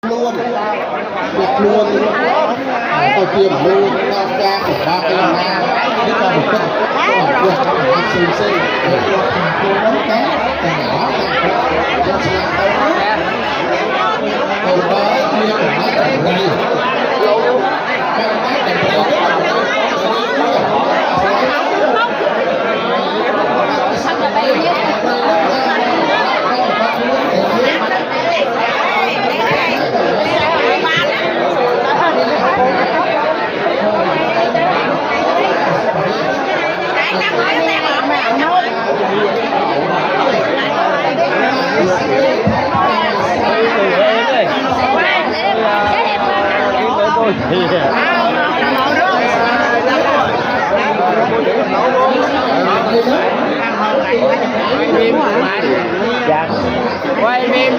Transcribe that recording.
luôn tôi tiêm luôn cao ca của ba cái nhà cái con một cân được học sinh sinh được thành phố đóng cái nhỏ cho xe tôi đó kia của nó ở đây quay phim